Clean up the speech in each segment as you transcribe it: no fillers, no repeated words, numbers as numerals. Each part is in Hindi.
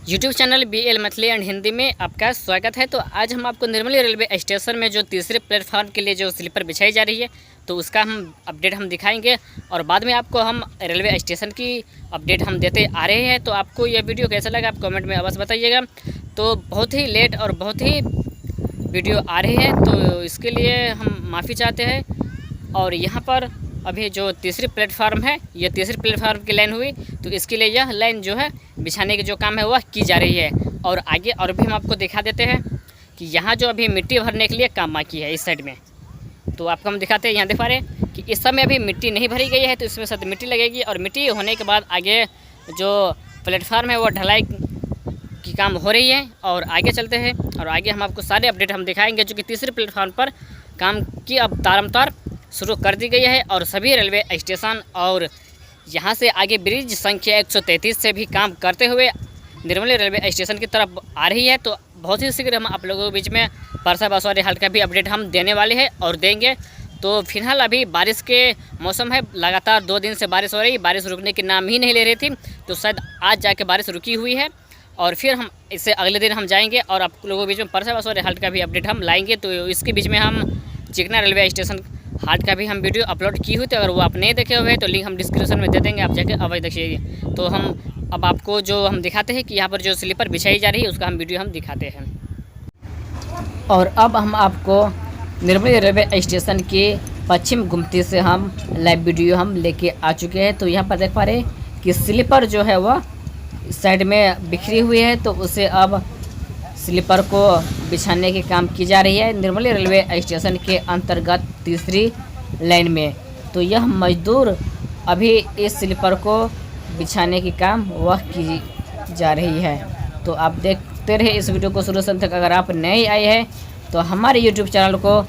YouTube channel BL Maithili and Hindi में आपका स्वागत है। तो आज हम आपको निर्मली रेलवे स्टेशन में जो तीसरे प्लेटफॉर्म के लिए जो स्लीपर बिछाई जा रही है तो उसका हम अपडेट हम दिखाएंगे और बाद में आपको हम रेलवे स्टेशन की अपडेट हम देते आ रहे हैं। तो आपको यह वीडियो कैसा लगा आप कमेंट में अवश्य बताइएगा। तो बहुत ही लेट और बहुत ही वीडियो आ रही है तो इसके लिए हम माफ़ी चाहते हैं। और यहाँ पर अभी जो तीसरी प्लेटफार्म है ये तीसरी प्लेटफार्म की लाइन हुई तो इसके लिए यह लाइन जो है बिछाने की जो काम है वह की जा रही है। और आगे और भी हम आपको दिखा देते हैं कि यहाँ जो अभी मिट्टी भरने के लिए काम बाकी है इस साइड में। तो आपको हम दिखाते हैं, यहाँ देख पा रहे हैं कि इस समय अभी मिट्टी नहीं भरी गई है तो इसमें साथ मिट्टी लगेगी और मिट्टी होने के बाद आगे जो प्लेटफार्म है वो ढलाई की काम हो रही है। और आगे चलते हैं और आगे हम आपको सारे अपडेट हम दिखाएंगे जो कि तीसरे प्लेटफार्म पर काम की अब तारमतार शुरू कर दी गई है। और सभी रेलवे स्टेशन और यहाँ से आगे ब्रिज संख्या 133 से भी काम करते हुए निर्मली रेलवे स्टेशन की तरफ आ रही है। तो बहुत ही शीघ्र हम आप लोगों के बीच में परसा बसवारी हाल का भी अपडेट हम देने वाले हैं और देंगे। तो फिलहाल अभी बारिश के मौसम है, लगातार 2 दिन से बारिश हो रही, बारिश रुकने की नाम ही नहीं ले रही थी। तो शायद आज जाके बारिश रुकी हुई है और फिर हम इससे अगले दिन हम जाएंगे और आप लोगों के बीच में परसा बसवारी हाल का भी अपडेट हम लाएंगे। तो इसके बीच में हम चिकना रेलवे स्टेशन हाट का भी हम वीडियो अपलोड की हुई थी, अगर वो आप नहीं देखे हुए तो लिंक हम डिस्क्रिप्शन में दे देंगे, आप जाके अवश्य देखिए। तो हम अब आपको जो हम दिखाते हैं कि यहाँ पर जो स्लीपर बिछाई जा रही है उसका हम वीडियो हम दिखाते हैं। और अब हम आपको निर्मली रेलवे स्टेशन के पश्चिम गुमती से हम लाइव वीडियो हम लेके आ चुके हैं। तो यहाँ पर देख पा रहे हैं कि स्लीपर जो है वह साइड में बिखरी हुई है तो उसे अब स्लीपर को बिछाने के काम की जा रही है निर्मली रेलवे स्टेशन के अंतर्गत तीसरी लाइन में। तो यह मजदूर अभी इस स्लीपर को बिछाने की काम वह की जा रही है। तो आप देखते रहे इस वीडियो को शुरू से अंत तक। अगर आप नए आए हैं तो हमारे यूट्यूब चैनल को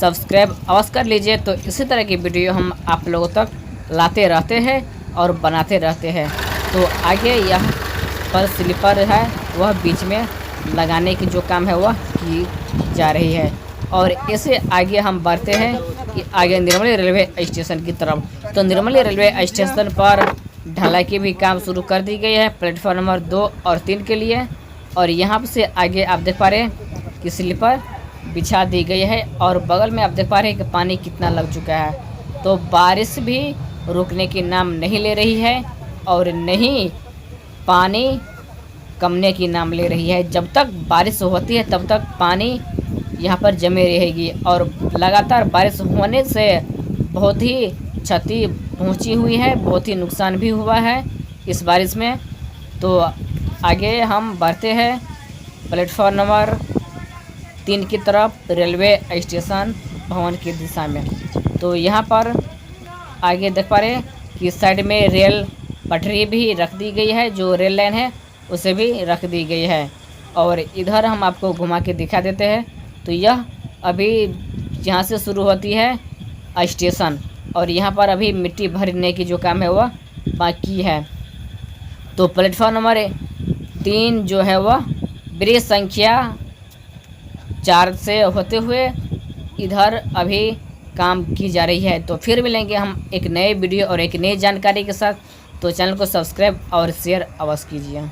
सब्सक्राइब अवश्य कर लीजिए। तो इसी तरह की वीडियो हम आप लोगों तक लाते रहते हैं और बनाते रहते हैं। तो आगे यहाँ पर स्लीपर है वह बीच में लगाने की जो काम है वह की जा रही है। और इसे आगे हम बढ़ते हैं कि आगे निर्मली रेलवे स्टेशन की तरफ। तो निर्मली रेलवे स्टेशन पर ढलाई की भी काम शुरू कर दी गई है प्लेटफॉर्म नंबर 2 और 3 के लिए। और यहाँ से आगे आप देख पा रहे हैं कि स्लीपर बिछा दी गई है और बगल में आप देख पा रहे हैं कि पानी कितना लग चुका है। तो बारिश भी रुकने की नाम नहीं ले रही है और नहीं पानी कमने की नाम ले रही है। जब तक बारिश होती है तब तक पानी यहाँ पर जमे रहेगी। और लगातार बारिश होने से बहुत ही क्षति पहुँची हुई है, बहुत ही नुकसान भी हुआ है इस बारिश में। तो आगे हम बढ़ते हैं प्लेटफॉर्म नंबर 3 की तरफ रेलवे स्टेशन भवन की दिशा में। तो यहाँ पर आगे देख पा रहे हैं कि साइड में रेल पटरी भी रख दी गई है, जो रेल लाइन है उसे भी रख दी गई है। और इधर हम आपको घुमा के दिखा देते हैं। तो यह अभी यहाँ से शुरू होती है स्टेशन और यहाँ पर अभी मिट्टी भरने की जो काम है वह बाकी है। तो प्लेटफॉर्म नंबर 3 जो है वह ब्रिज संख्या 4 से होते हुए इधर अभी काम की जा रही है। तो फिर मिलेंगे हम एक नए वीडियो और एक नई जानकारी के साथ। तो चैनल को सब्सक्राइब और शेयर अवश्य कीजिए।